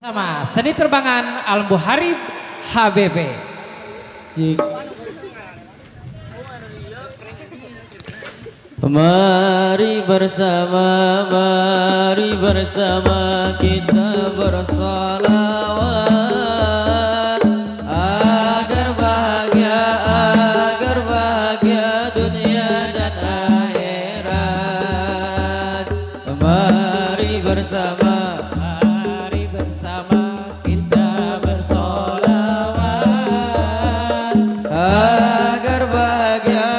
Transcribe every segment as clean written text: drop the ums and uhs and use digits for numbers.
Sama seni terbangan Al Muharib HBP. Mari bersama kita bersolawat agar bahagia dunia dan akhirat. Mari bersama kita bersolawat agar bahagia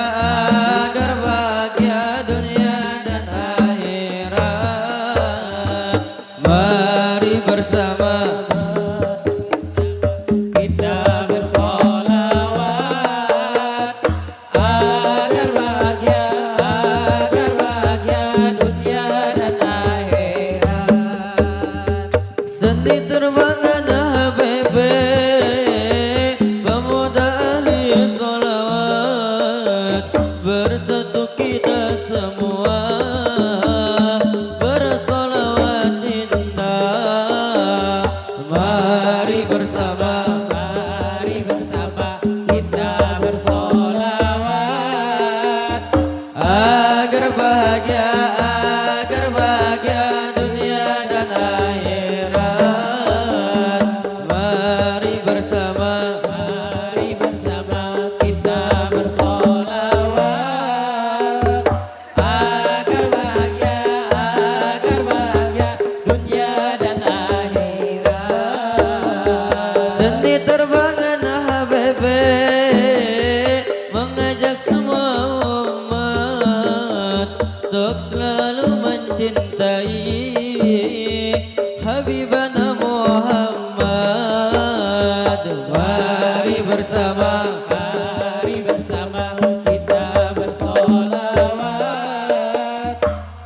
dunia dan akhirat. Mari bersama Kita bersolawat agar bahagia dunia dan akhirat. seni terbangan HBP, pemuda ahli sholawat, bersatu kita semua bersolawat indah. Mari bersama kita bersolawat agar bahagia dunia dan akhirat. Mari bersama kita bersolawat agar bahagia dunia dan akhirat. seni terbangan HBP, mengajak semua umat untuk selalu mencintai Habibana Muhammad. Mari bersama kita bersolawat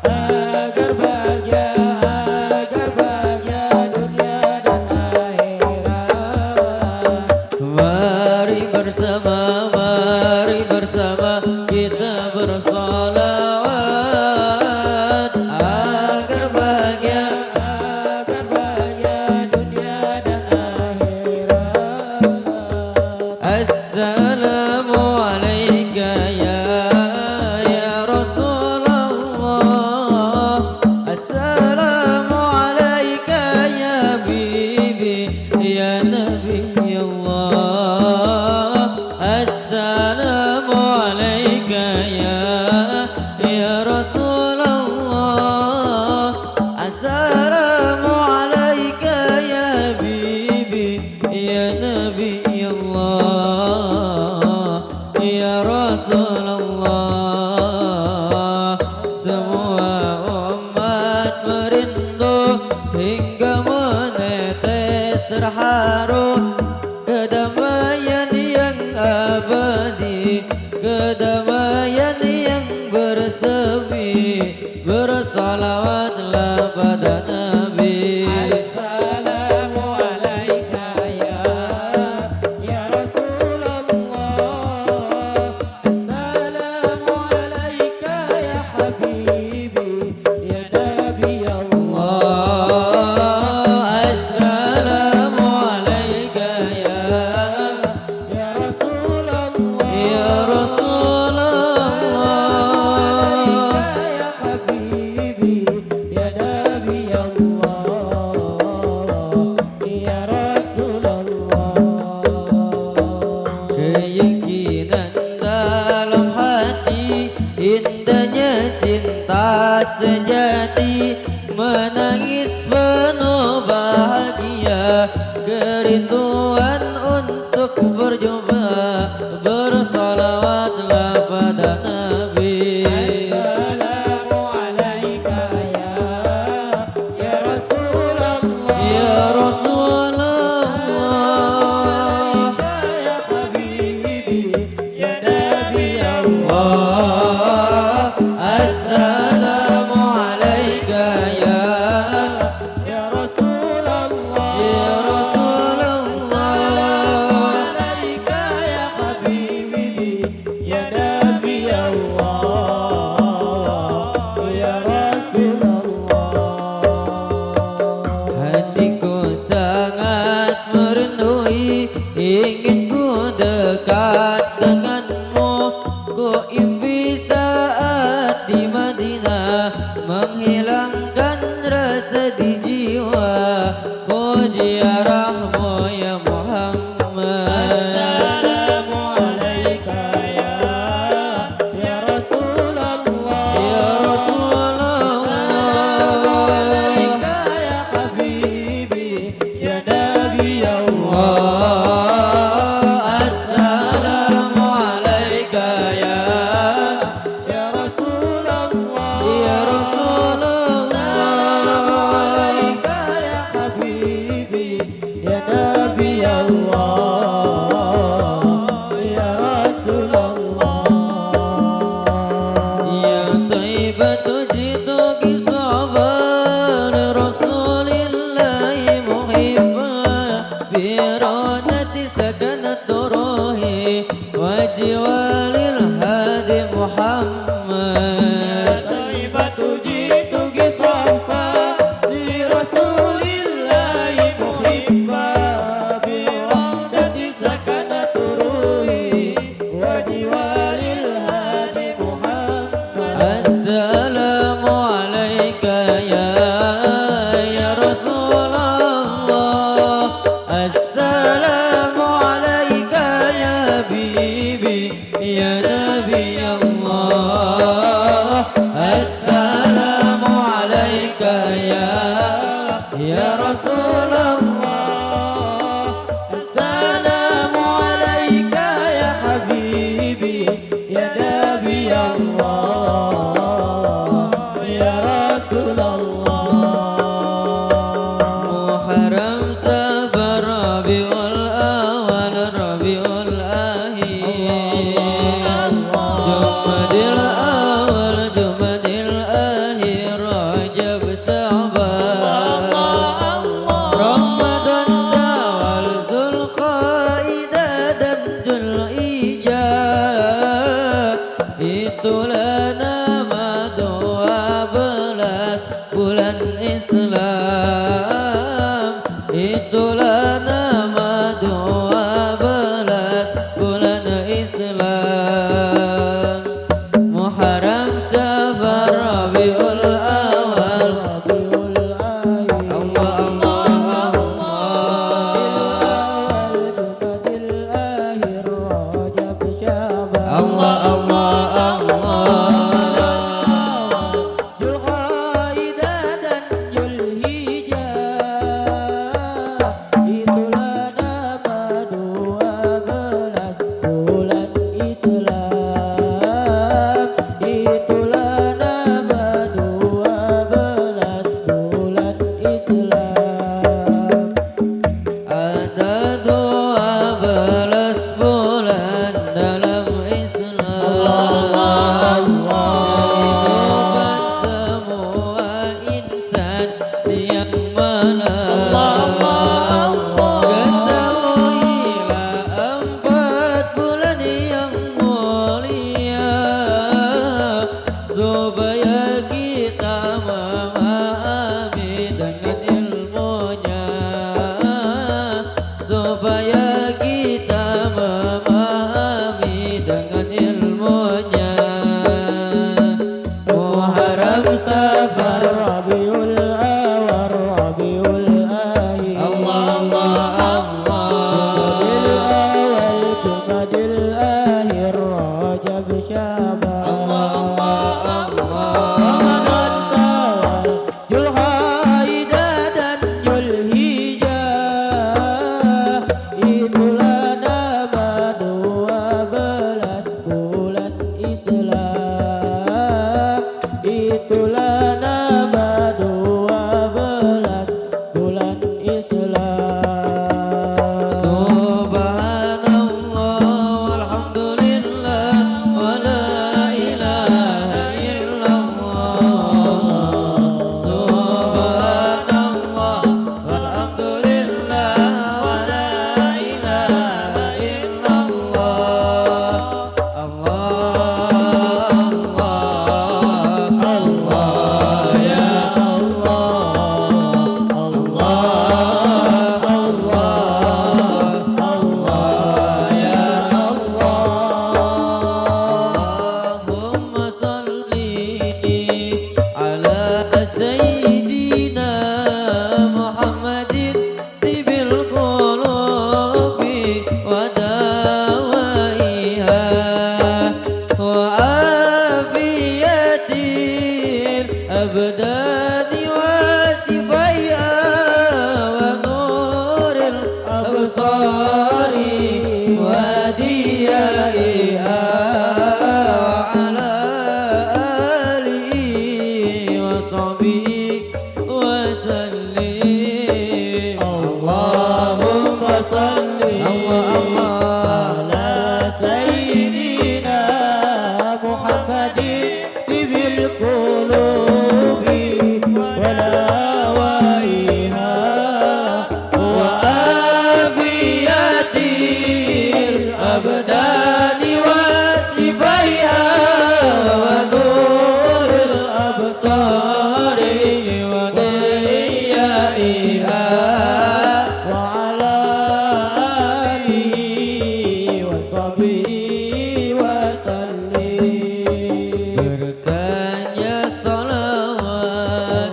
agar bahagia dunia dan akhirat. Mari bersama kita bersolawat agar bahagia dunia dan akhirat. Assalamu alayka ya Rasulullah. Assalamu alayka ya Habibi ya Nabi Allah. Assalamu alayka ya Rasulullah. Assalamu alayka ya Habibi ya Nabi Allah ya Rasulullah. Semua umat merindu hingga menetes terharu kedamaian yang abadi, kedamaian yang bersemi. Bersalawatlah pada Nabi. Assalamu alayka ya Rasulullah. Assalamu alayka ya Habibi ya Nabi Allah. Assalamu alayka Ya Rasulullah. ya Rasulullah. Ya Habibi ya Nabi Allah. Ya Rasulullah. Keyakinan dalam hati, indahnya cinta sejati, menangis penuh bahagia, kerinduan untuk berjumpa. Bersalawatlah pada Nabi. Assalamu alayka ya Rasulullah. Ya Rasulullah. Ya Habibi ya Nabi Allah. Assalamu alayka Ya Rasulullah. ya Rasulullah. Alayka ziarahmu ya Muhammad. Assalamu alayka ya Rasulullah. Ya Rasulullah, Ya Habibi ya Nabi Allah. assalamu alayka ya Rasulullah. ya Rasulullah. Ya Habibi ya Nabi Allah. Ya Rasulullah. Ya Taibatu jitu kisaban Rasulillahi muhibba Bironati sakanat ruhi Wajiwalil hadi Muhammad. Taibatu jitu gisafa li Rasulillahi muhibba bi ramdati sakanat ruhi wa jiwalil hadi Muhammad. Assalamu alayka ya Rasulullah. Assalamu alayka ya Habibi ya Nabi Allah. Assalamu alayka ya Rasulullah. Assalamu alayka ya Habibi ya Nabi Allah. Ya Rasulullah. Muharram Safar Rabiul Awal Rabiul Akhir Jumadil Awal Jumadil Akhir Rajab Sya'ban Ramadan Syawal Zulqaidah dan Dzulhijjah. Itulah nama 12 bulan Islam. Itulah nama 12 bulan Islam. Muharram Safar Rabiul Awal. Rabiul Akhir. Allah Allah Allah. Jumadil Akhir Rajab Sya'ban. Allah Allah Allah. Dzulqaidah dan Dzulhijjah. وسلم على سيدنا محمد طب القلوب ودوائها وعافية الأبدان وشفائها ونور الأبصار وضيائها وعلى آله وصحبه وسلم. Berkahnya salawat,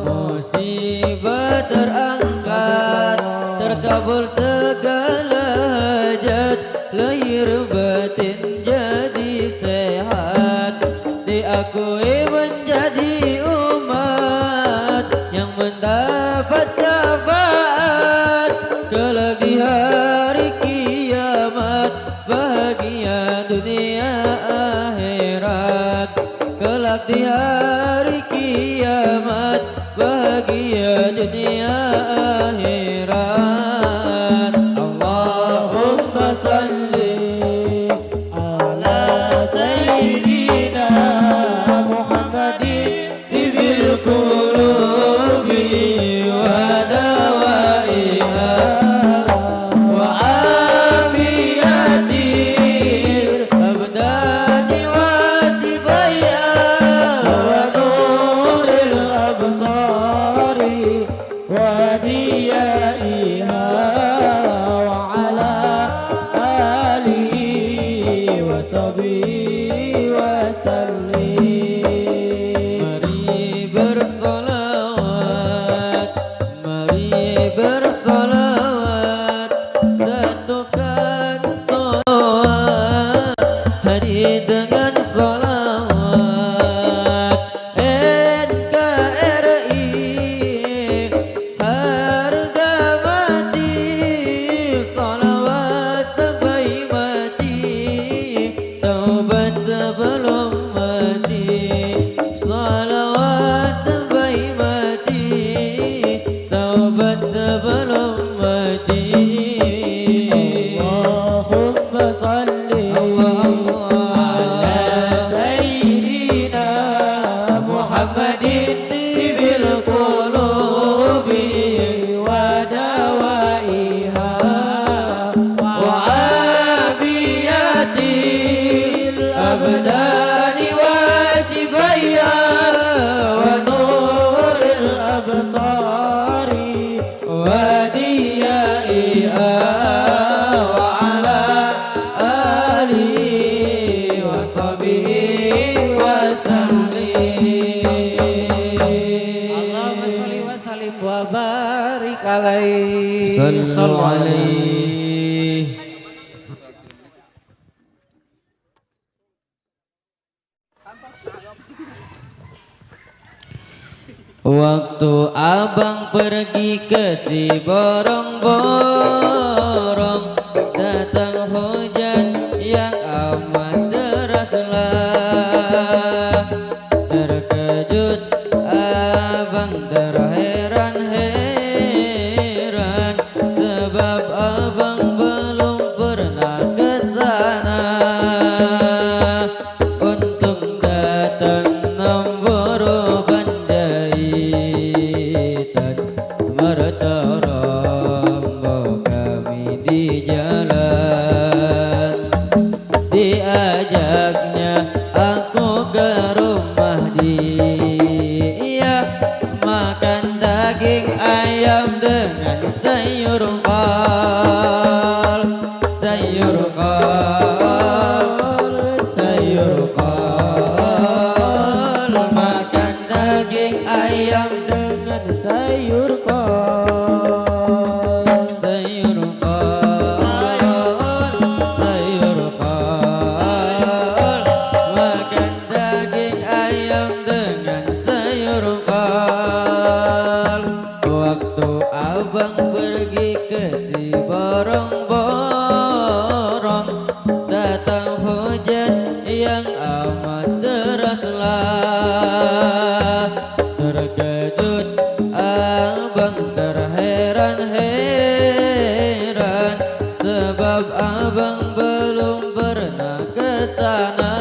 musibah terangkat, terkabul segala hajat, lahir batin jadi sehat, diakui menjadi umat yang mendapat syafaat kelak di hari kiamat, bahagia dunia akhirat. Kelak di hari kiamat, bahagia dunia akhirat. Allahumma salli ala sayyidina Muhammadin tibil qulubi wa dawaiha wa afiyatil Abdani wasifaya wa nuril absari wa diyaiha wa ala alihi wa sahbihi wa sallim. Mari bersolawat, mari bersolawat, satukan doa hari dengan solawat. NKRI harga mati, solawat sampai mati, taubat sebelum mati, salawat sampai mati, taubat sebelum mati. Allahumma salli ala sayyidina Muhammadin tibil qulubi wa dawaiha wa afiyatil abdani wa shifaiha wa nuril absari wa diyaiha wa ala alihi wa sahbihi wa sallim. Allahumma sholli wa sallim wa barik alaihi. Sallu alaihi. Waktu abang pergi ke si borong-borong, datang hujan yang amat deraslah. Terkejut abang terheran-heran, sebab abang belum pernah ke sana. Untung datang nombor banjaitan, merterombo kami di jalan. Diajaknya aku ke rumah dia, makan daging ayam dengan sayur kol, sayur kol, sayur kol, makan daging ayam Dengan sayur kol, sayur kol, sayur kol, makan daging ayam dengan sayur kol. Waktu abang pergi ke si borong-borong, datang hujan yang amat deraslah. Terkejut abang terheran-heran, Sebab abang belum pernah kesana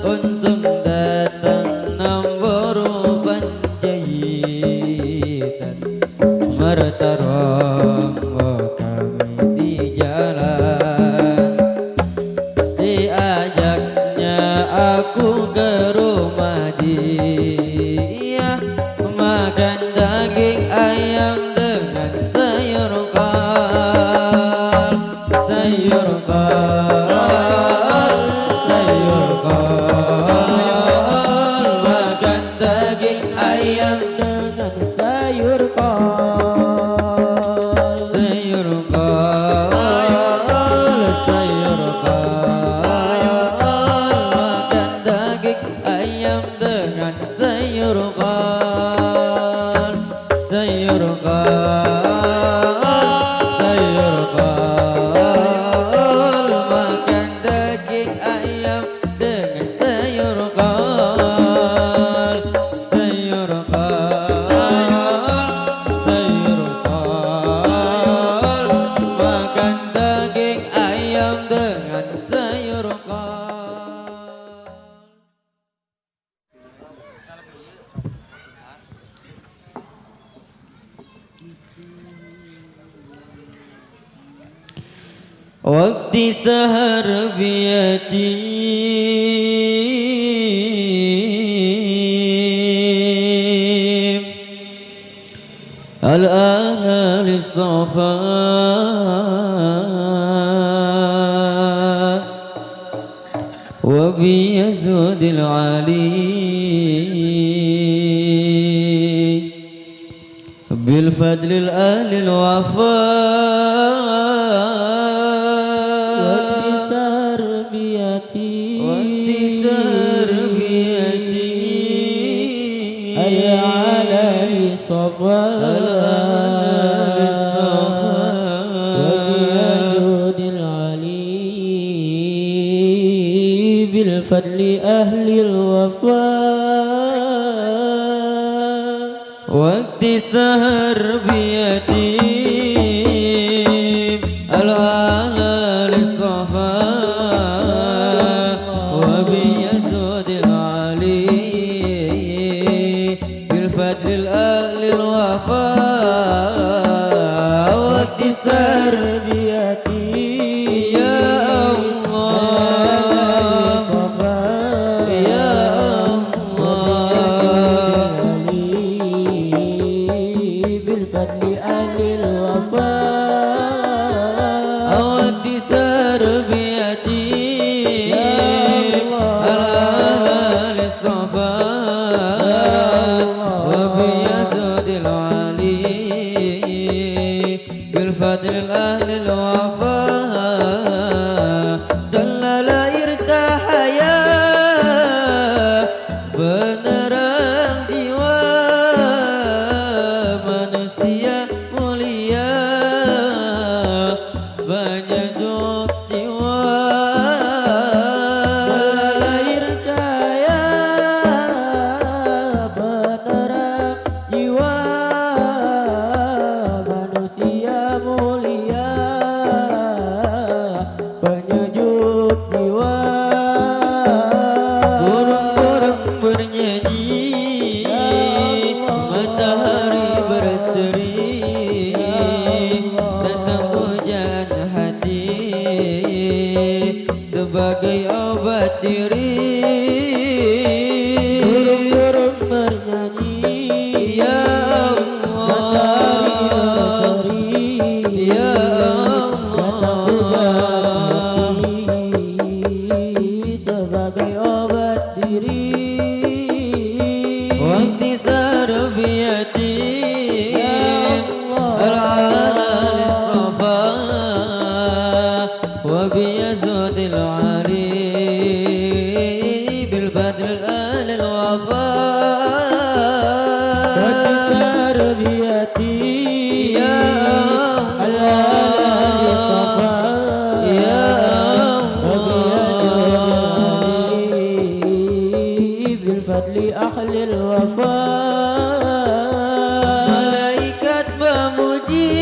untuk datang namboru panjaitan mertarong kami di jalan. Diajaknya aku ke rumah dia makan daging ayam dengan sayur kol, sayur kol, sayur kol, makan daging ayam dengan sayur kol, sayur kol, sayur kol, makan daging ayam dengan sayur kol, sayur kol, sayur kol, makan daging ayam dengan sayur kol, sayur kol, sayur kol, makan daging ayam dengan sayur kol. Waktu sahar biyatim al-ana lis-safa wa biyazudil ali bil fadlil alil wafa بالفضل أهل الوفاء وقت سهر بيتيم العلا للصفاء وبيسود العلي بالفضل الأهل الوفاء وقت سهر بيتيم يا بالفضل الأهل الوفاء دلل ircahaya penerang jiwa manusia mulia penyejuk jiwa sebagai obat diri, burung-burung bernyanyi, ya Allah, ya Allah, sebagai obat diri. Waktu sarbiyati al-ala lis-safa wa biyazudil ali bil fadl al-wafa Tarbiyati ya Allah ya Allah bil fadli ahlil wafa. Malaikat memuji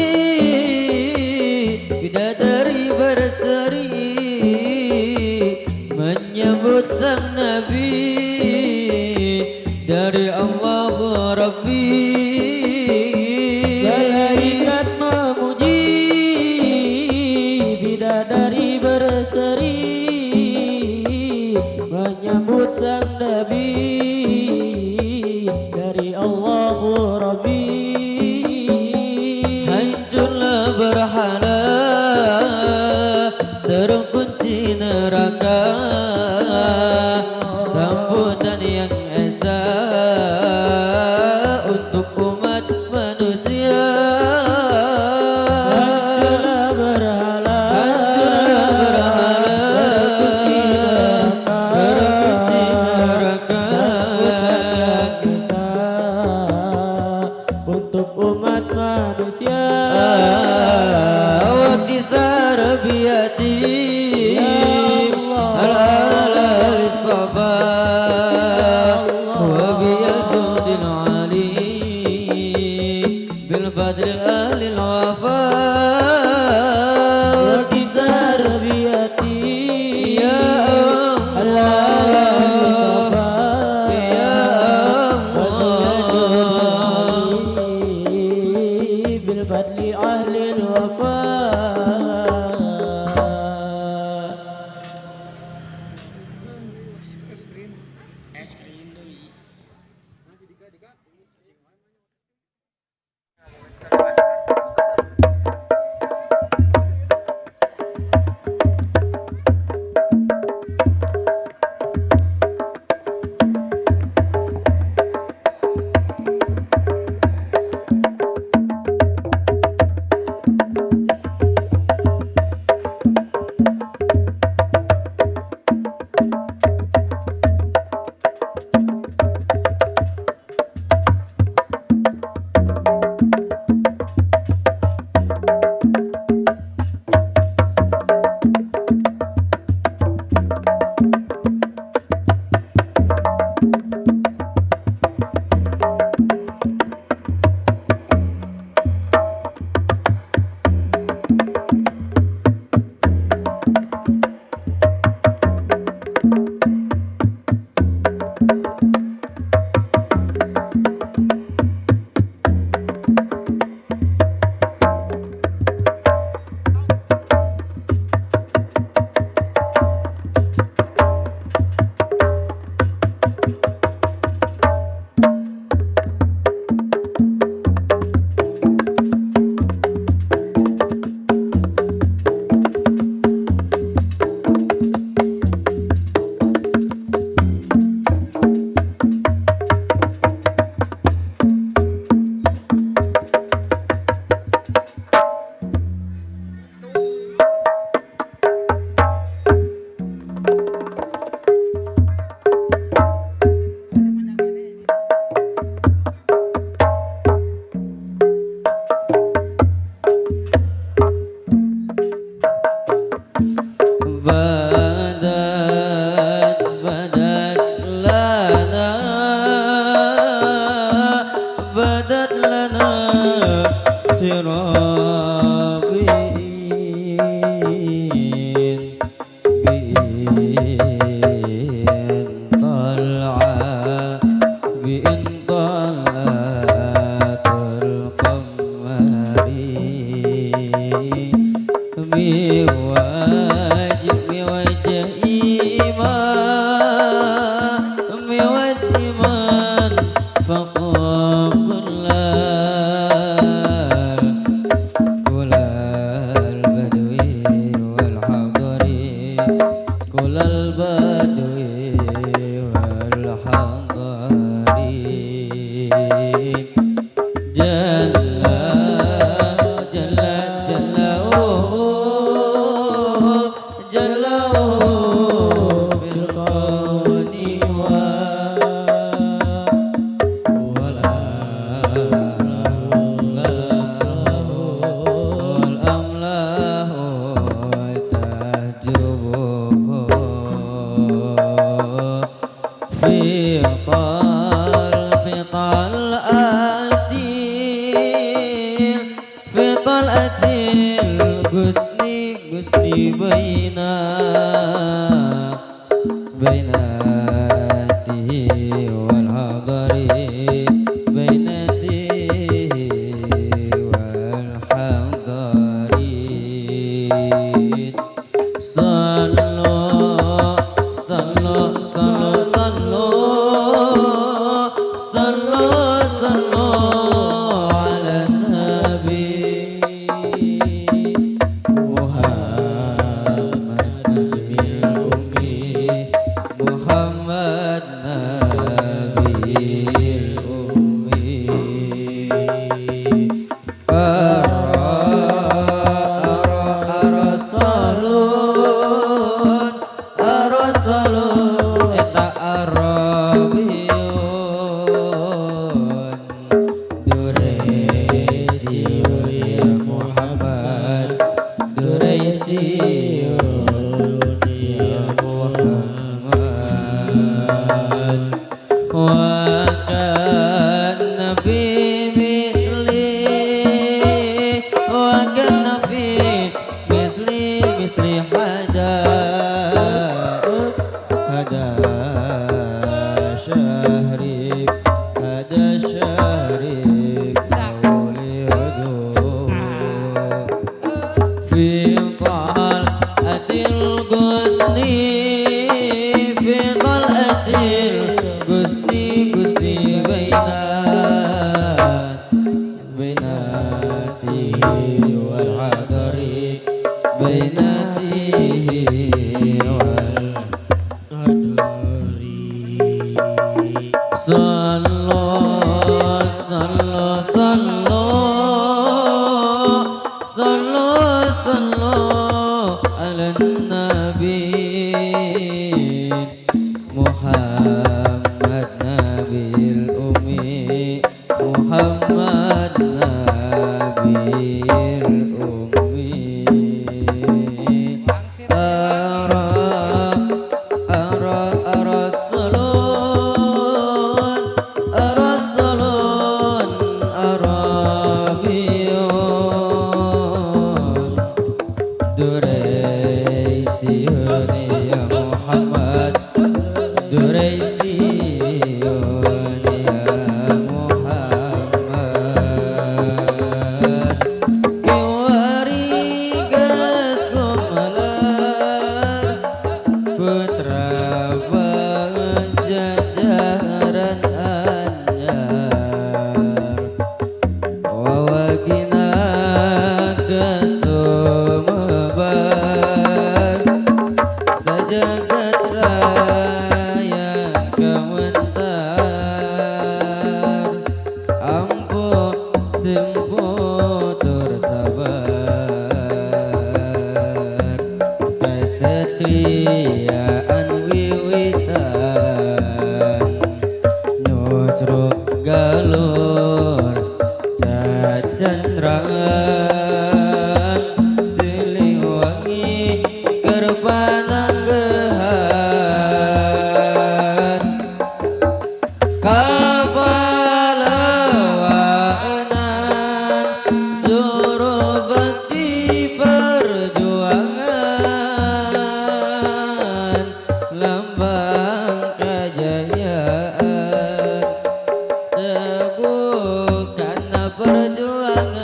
واتسار بيدي الآلة للصفا وبيسود العلي بالفضل أهل الوفاء واتسار تربيتي يا الله يا الله بالفضل أهل الوفاء بدت لنا شرابين بإن طلعت القمر بوجه من فقط كل البدوي والحضري كل البدوي والحضري جل جل جل في الكون والأملاح تحجبه في طلعة الغصن بيناته والحضري بيناته والحضري صلوا صلوا صلوا صلوا صلوا صلوا على النبي محمد ya Muhammad wa kana fi misli wa kana fi misli hada syahrik maulidu fi qal'atil gusni fi qal'atil gusni bainatihi wal hadari bainatihi wal hadari sallu ala nabi Muhammad nabil ummi Muhammad nabil ummi Rasulun Arabiyun Duraisiyun ya Muhammad Duraisiyun ya Muhammad Kiwarigas gumalar putra jajaran anyar wawagina kesumebar sejagat raya kementar ampuh simputur sabar kesetiaan wiwitan nyusruk galur cacendran siliwangi kerpananggehan kapalawanan juru bakti perjuangan lambang kejayaan teguhkan perjuangan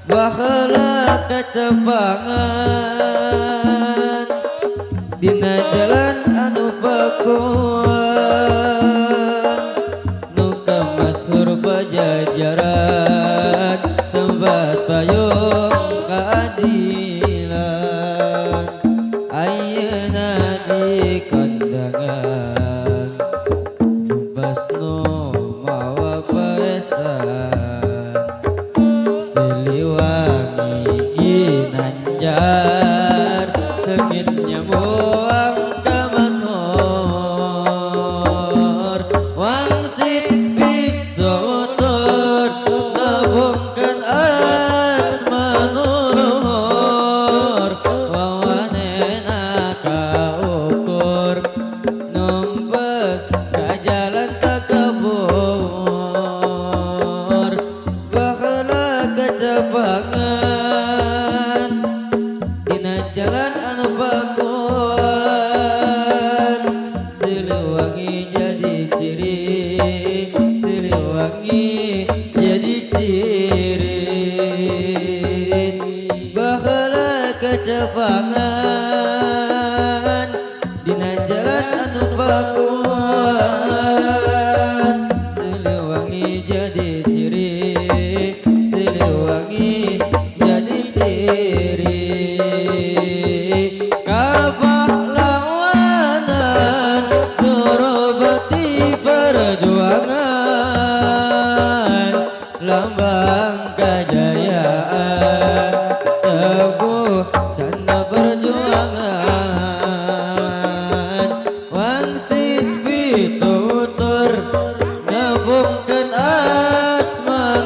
bakhla kecepangan dina jalan anu pakuan nuka masyhur pajajaran tempat payung keadilan ayeuna di kondangan basno mawa pesan siliwangi ginanjar sengitnya buang kamasor wangsit pitutur nabungkan asmanulur wawanena kaukur numpes kajalan takabur bakhla kecepangan dina jalan anu pakuan siliwangi jadi ciri siliwangi jadi ciri bakhla kecepangan dina jalan anu pakuan siliwangi jadi ciri siliwangi jadi ciri kapahlawanan juru bakti perjuangan lambang kejayaan teguh canda perjuangan wangsit pitutur nabungkan asmanulur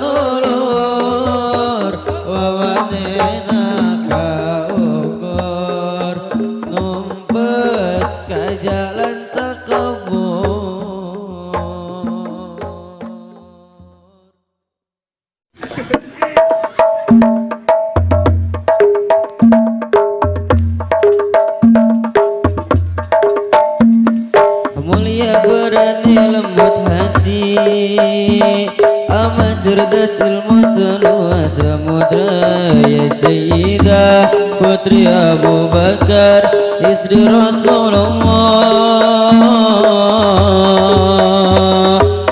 amat cerdas ilmu seluas samudra. Ya Sayyidah Putri Abu Bakar, istri Rasulullah,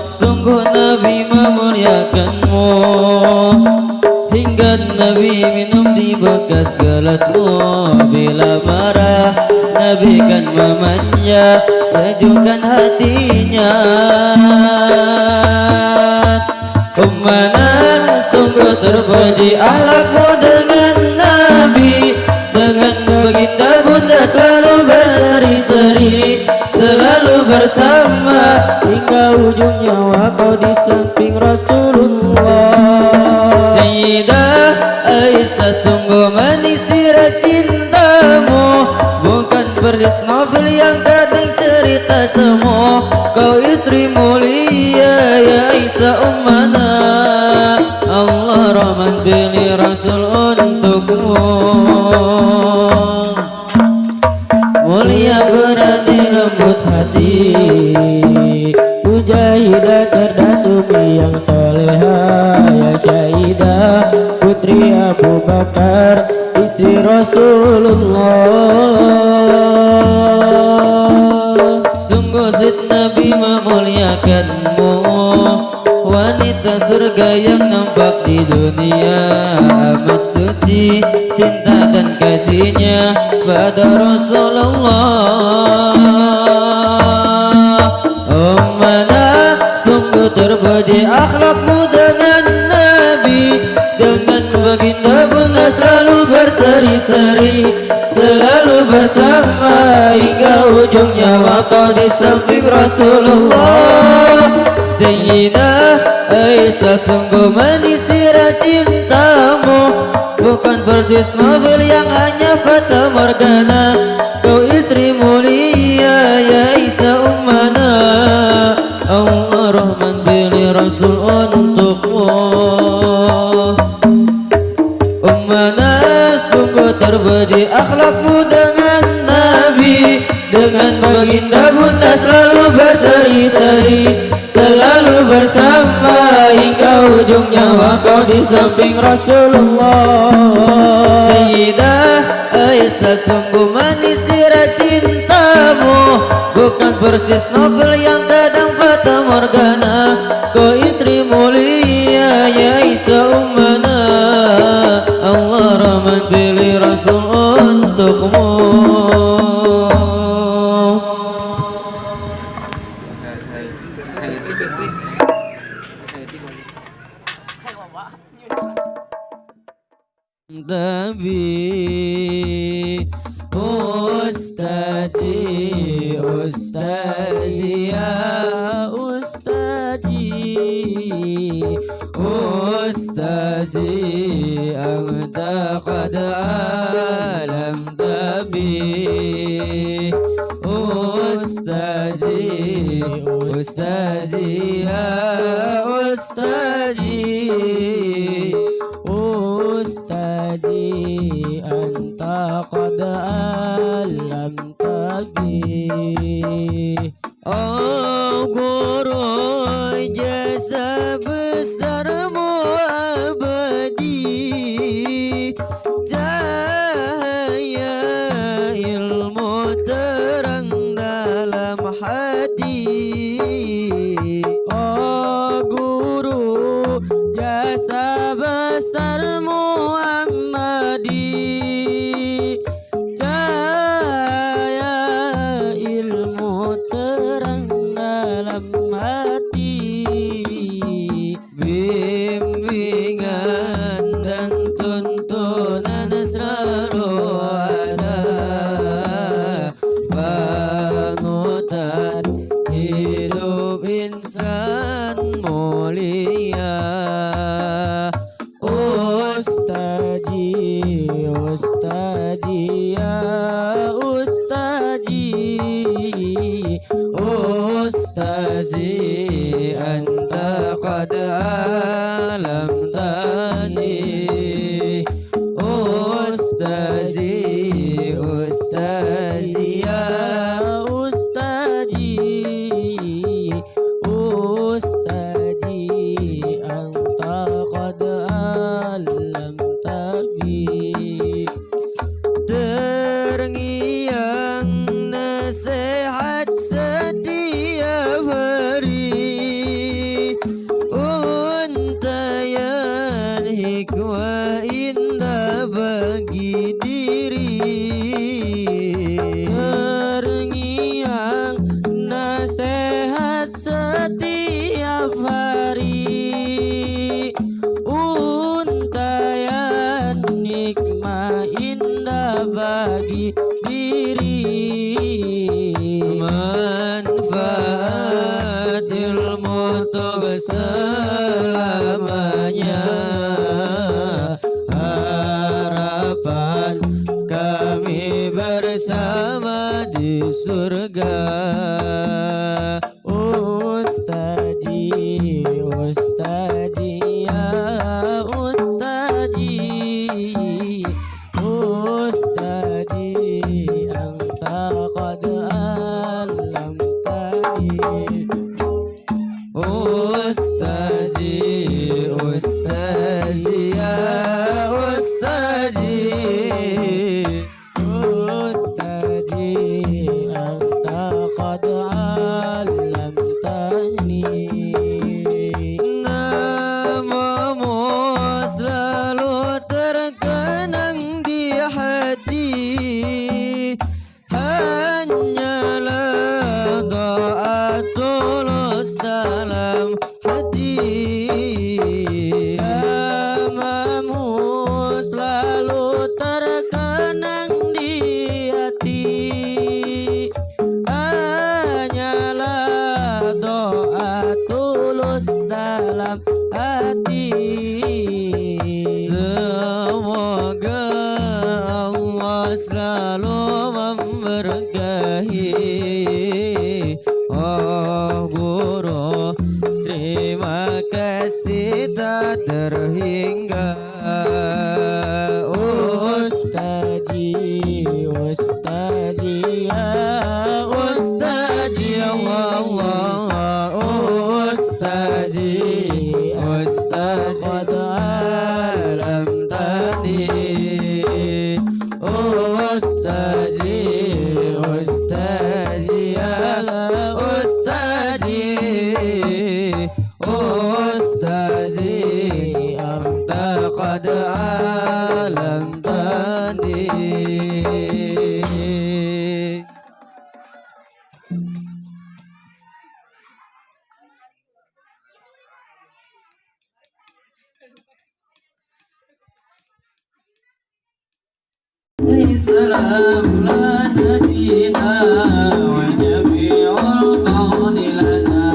sungguh Nabi memuliakanmu hingga Nabi minum di bekas gelasmu. Bila marah Nabi kan memanja, sejukkan hatinya. Ummana sungguh terpuji akhlakmu dengan Nabi, dengan baginda bunda selalu berseri-seri, selalu bersama hingga ujung nyawa kau di samping Rasulullah. Sayyidah Aisyah sungguh manis sirah cintamu, bukan persis novel yang kadang cerita semu. Kau istri mulia ya Aisyah ummana, Allah Rahman pilih Rasul untukmu. Mulia berani lembut hati, Mujahidah cerdas umi yang soleha. Ya Sayyidah Putri Abu Bakar, istri Rasulullah. sungguh Sayyid Nabi memuliakanmu, wanita surga yang nampak di dunia. Amat suci cinta dan kasihnya pada Rasulullah. Ummana sungguh terpuji akhlakmu dengan Nabi, dengan baginda bunda selalu berseri-seri, selalu bersama hingga ujung nyawa kau di samping Rasulullah. Sayyidah Aisyah sungguh manis sirah cintamu, bukan persis novel yang hanya fata morgana. Kau istri mulia ya Aisyah ummana, Allah Rahman pilih Rasul untukmu. Ummana sungguh terpuji akhlakmu dengan Nabi, dengan baginda bunda selalu berseri-seri, selalu bersama hingga ujung nyawa kau di samping Rasulullah. Sayyidah Aisyah sungguh manis sirah cintamu, bukan persis novel yang kadang fata morgana. Kau istri mulia ya Aisyah ummana, Allah Rahman pilih Rasul untukmu. Nabi Ustazi Ustazi ya Ustazi, Ustazi anta qad alam tabi. Ustazi Ustazi ya Ustazi, Ustazi anta qad alam tabi. oh guru jasa besarmu abadi, cahaya ilmu terang dalam hati. Oh guru hanya harapan kami bersama di surga. Ustazi, Ustazi, ya Ustazi, Ustazi, anta qad allamtani. Ustazi, Ustazi, ya Ustazi, Ustazi, anta qad allamtani. namamu selalu terkenang di hati, hanyalah doa tulus dalam hati. Namamu selalu terkenang di hati, hanyalah doa tulus dalam hati. Semoga Allah selalu memberkahi. Oh guru, terima kasih tak terhingga. Ustazi, Ustazi, ya Ustazi Allah, Ustazi, Ustazi qad alamtani. Ustazi, Ustazi ya Ustazi, Ustazi anta qad alamtani. Salam la nadina wa jami'ul qawli lana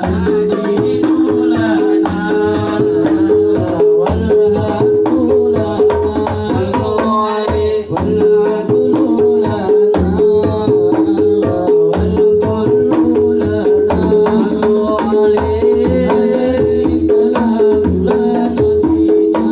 al-dinu lana wal haqu lana sallu alaihi wal adlu lana wal kullu lana. sallu alaihi Salam la nadina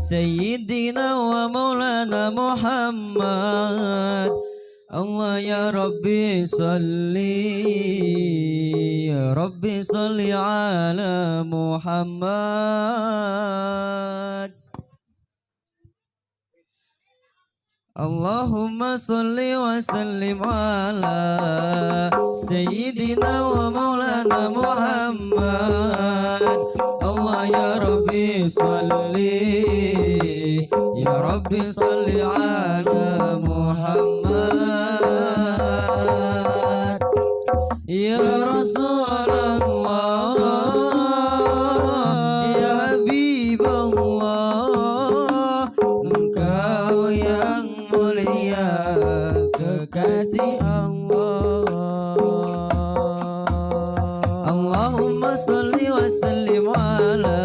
سيدنا ومولانا محمد الله يا ربي صلي يا ربي صلي على محمد اللهم صل وسلم على سيدنا ومولانا محمد الله يا ربي صلي يا ربي صل على محمد يا رسول الله يا حبيب الله engkau yang mulia kekasih Allah Allahumma salli wa sallim ala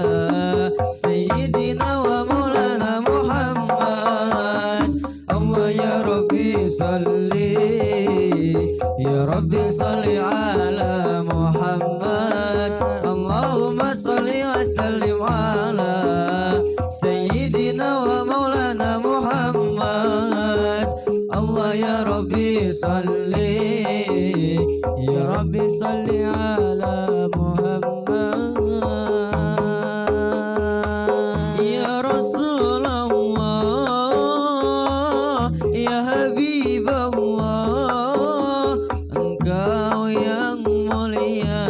sayyidina wa maulana Muhammad Allah ya Rabbi salli ya Rabbi salli ala Muhammad Allahumma salli wa sallim ala sayyidina wa maulana Muhammad Allah ya Rabbi salli ya Rabbi salli ala Muhammad ya Rasulullah ya Habib Allah engkau yang mulia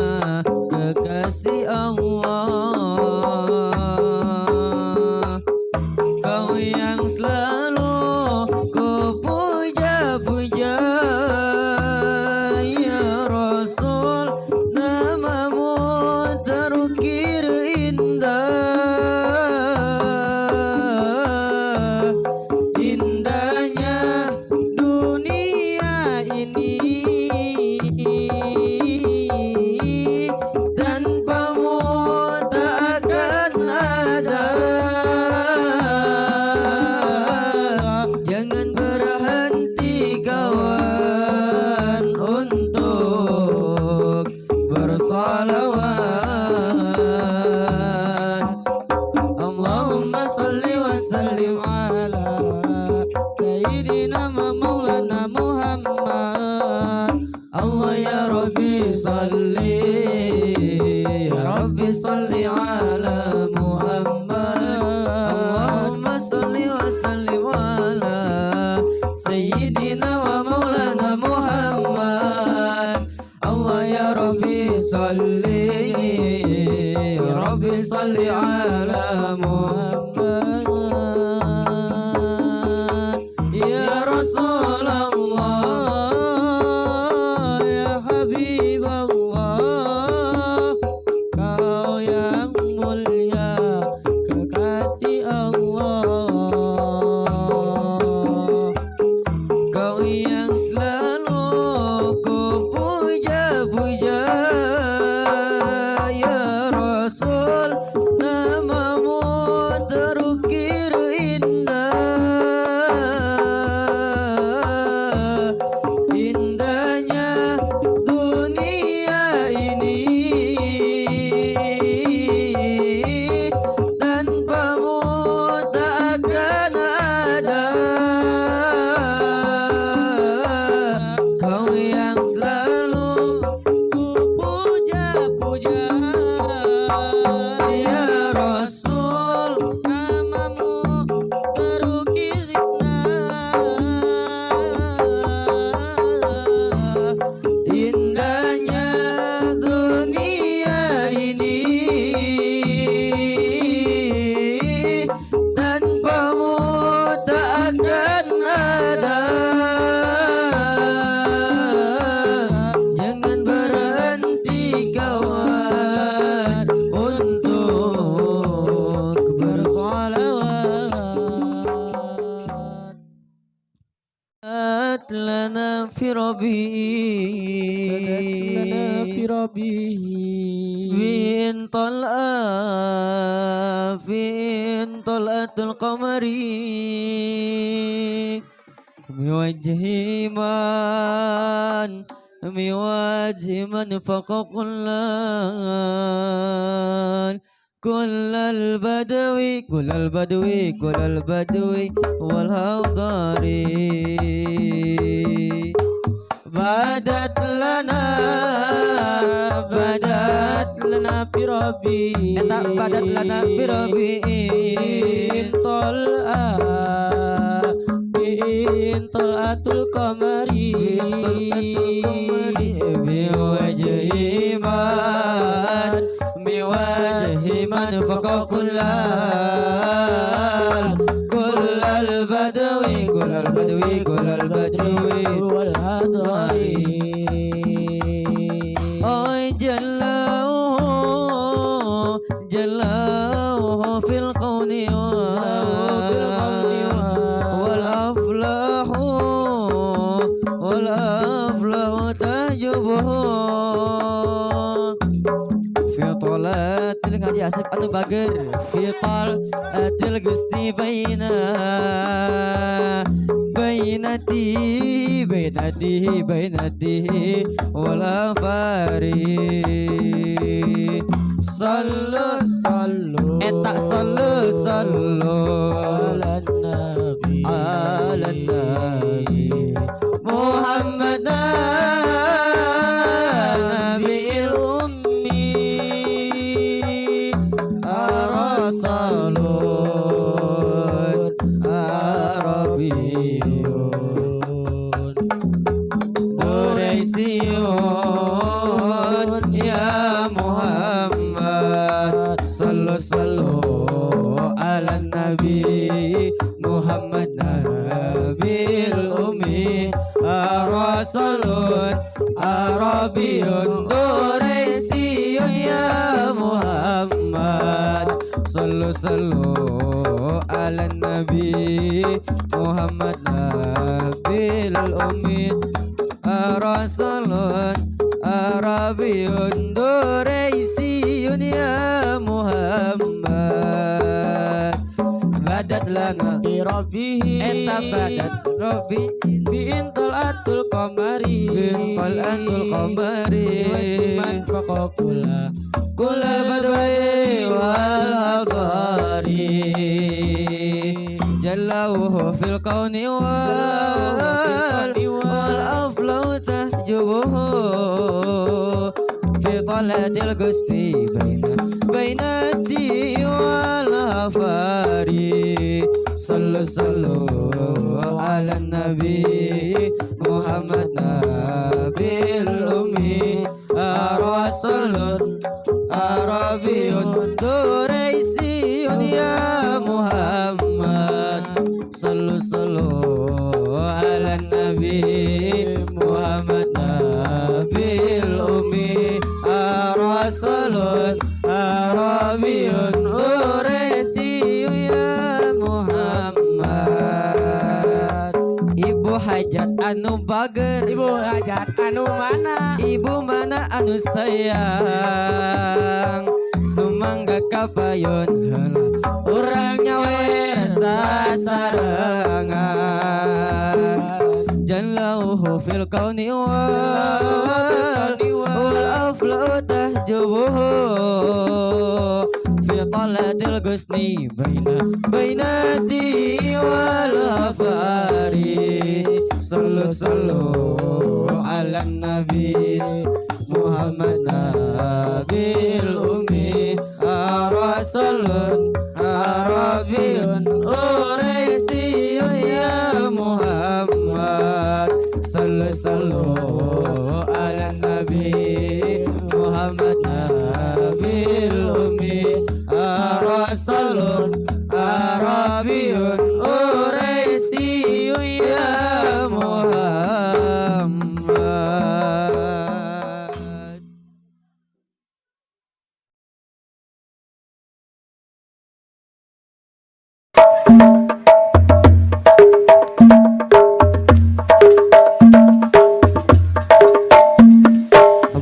kekasih Allah kau yang selalu ku puja-puja ya Rasul nama ala Muhammad ya Rasulullah ya Habibullah kau yang mulia kekasih Allah kau yang selalu ku puja-puja ya Rasul namamu terukir indah indahnya dunia ini tanpamu tak akan ada kau yang selalu ku puja-puja ya Rasul namamu terukir indahnya dunia ini tanpamu tak akan ada jangan berhenti kawan untuk bersolawat lana fi Fin طلعة القمر بوجه من فوق كل البدوي والهضاري بدت لنا بربي بدت لنا بربي طلعة القمر بوجه من فوق كل البدوي والهضاري جلاه في القول والأفلح تجبه في طلات الغادي عسك أنا بقر في طلات القسطي بينته ولا فاري صلوا على النبي محمد نبي الأمي رسول عربي دريسيون يا محمد صلوا على النبي محمد نبي الأمي رسول عربي دريسي يا محمد صلوا على النبي محمد نبي الأمي رسول عربي دريسي يا محمد بدت لنا بربه بدت ربي بطلعة القمر من فوق كل البدوي والهضاري جلوه في الكون والأفلح تحجبه في طلعة القسطي بين الدي والهفاري صلوا على النبي محمد نبي الأمي رسول عربي دريسي hajat anu bager, Ibu hajat anu mana? ibu mana anu sayang, sumangga kapayon heula urang nyawer sasarangan, jalauhu fil kauni wal aflau tahjubuhu fi talatil gusni bainati wal afari. Sallu ala nabi Muhammad nabil ummi rasulun arabiyun uraisiyun ya Muhammad. Sallu ala nabi Muhammad nabil ummi rasulun arabiyun uraisiyun ya Muhammad.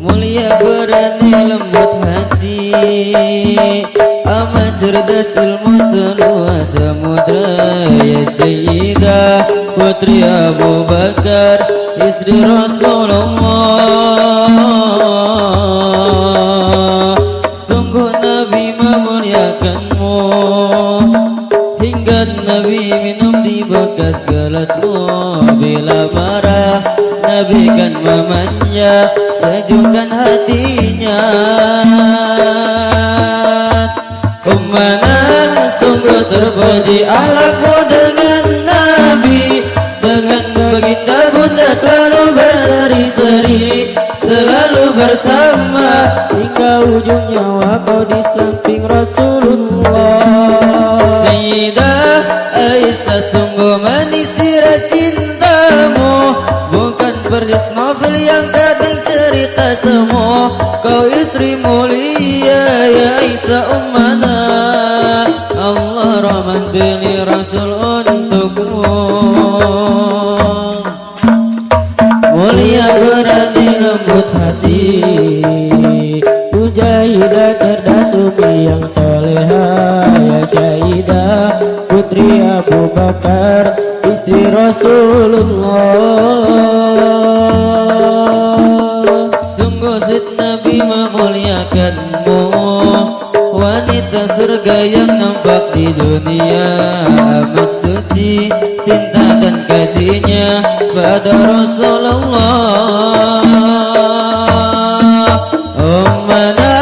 Mulia berani lembut hati, amat cerdas ilmu seluas samudra. Ya Sayyidah Putri Abu Bakar, istri Rasulullah. Sungguh Nabi memuliakanmu, hingga Nabi minum di bekas gelasmu. Bila marah Nabi kan memanja, sejukkan hatinya. Ummana sungguh terpuji akhlakmu dengan Nabi, dengan baginda bunda selalu berseri-seri, selalu bersama hingga ujung nyawa kau di samping Rasulullah. Sayyidah Aisyah sungguh manis cintamu, bukan persis novel yang kadang cerita semu. Kau istri mulia ya Aisyah ummana, Allah rahman pilih Rasul untukmu. Mulia berani lembut hati, mujahidah cerdas umi yang soleha. Ya Sayyidah Putri Abu Bakar, istri Rasulullah. Sungguh Zid Nabi memuliakanmu, wanita surga yang nampak di dunia. Amat suci cinta dan kasihnya pada Rasulullah. Ummana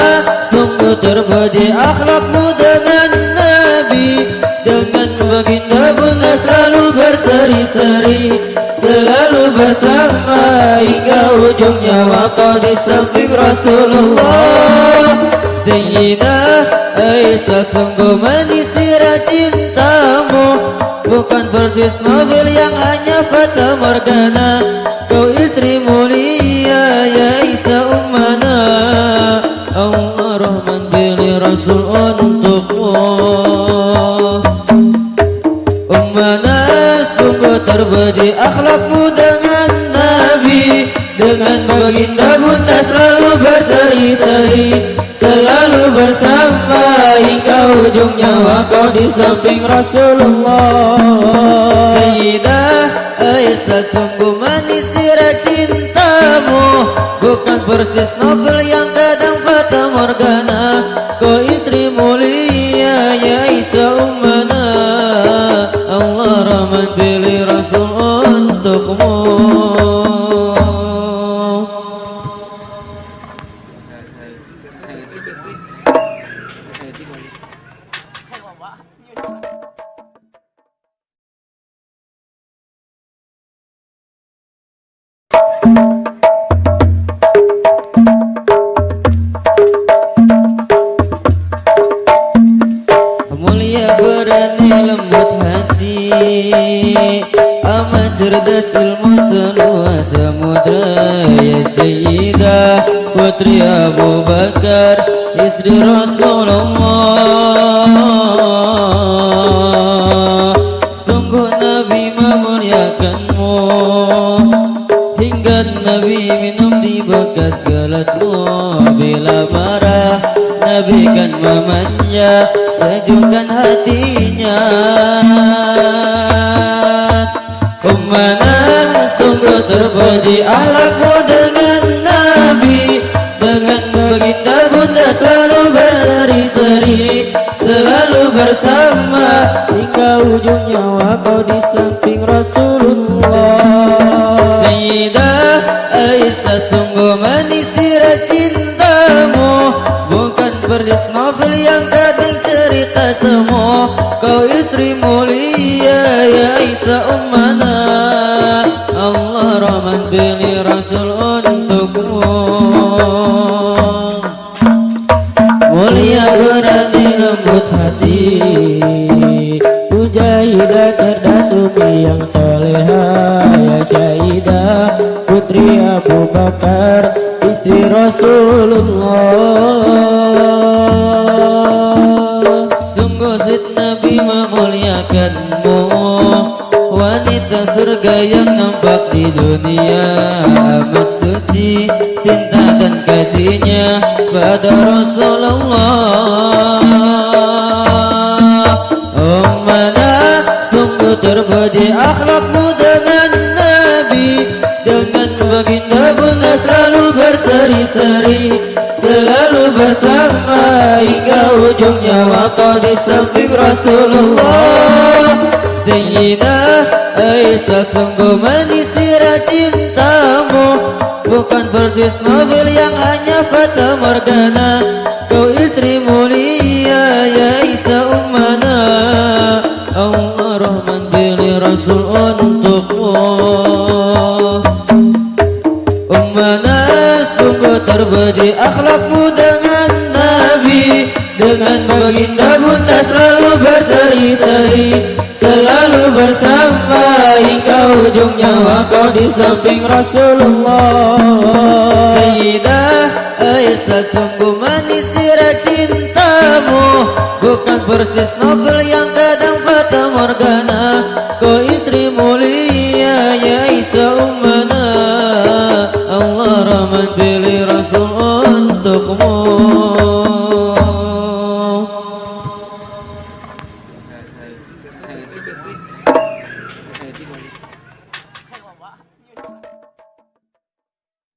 sungguh terpuji akhlakmu dengan Nabi, dengan baginda bunda selalu berseri-seri, selalu bersama hingga ujung nyawa kau di samping Rasulullah. Sayyidah Aisyah sungguh manis cintamu, bukan persis novel yang hanya fata morgana. Kau istri mulia ya Aisyah ummana, Allah rahman pilih Rasul untukmu. Ummana sungguh terpuji akhlakmu dengan Nabi, dengan baginda bunda selalu berseri-seri, selalu bersama hingga ujung nyawa kau di samping Rasulullah. Sayyidah Aisyah sungguh manis cintamu, bukan persis novel yang kadang fata morgana. Kau istri mulia ya Aisyah ummana, Allah rahman pilih Rasul untukmu. Mulia berani lembut hati, amat cerdas ilmu seluas samudra. Ya Sayyidah Putri Abu Bakar, istri Rasulullah. Sungguh Nabi memuliakanmu, bagaikan memanja sejukkan hatinya. Ummana sungguh terpuji akhlakmu dengan Nabi, dengan baginda bunda selalu berseri-seri, selalu bersama hingga ujung nyawa kau di samping Rasulullah. Sayyidah Aisyah sungguh manis cintamu, bukan persis novel yang kadang cerita semu. Kau istri mulia ya Aisyah ummana, Allah Rahman pilih Rasul untukmu. Mulia berani lembut hati, mujahidah cerdas umi yang soleha, ya Syahidah putri Abu Bakar istri Rasulullah. Sungguh Sayyid Nabi memuliakanmu, wanita surga yang nampak di dunia, amat suci cinta dan kasihnya pada Rasulullah. Ummana sungguh terpuji akhlakmu dengan Nabi, dengan baginda bunda selalu berseri-seri, selalu bersama hingga ujung nyawa kau di samping Rasulullah. Sayyidah Aisyah sungguh manis cintamu, bukan persis novel yang hanya fata morgana. Kau istri mulia ya Aisyah ummana, Allah Rahman pilih Rasul untukmu. Ummana sungguh terpuji akhlakmu dengan Nabi, dengan baginda bunda selalu berseri-seri, selalu bersama hingga ujung nyawa kau di samping Rasulullah. Sayyidah Aisyah sungguh manis cintamu, bukan persis novel yang kadang fata morgana. Kau istri mulia ya Aisyah ummana, Allah Rahman pilih Rasul untukmu.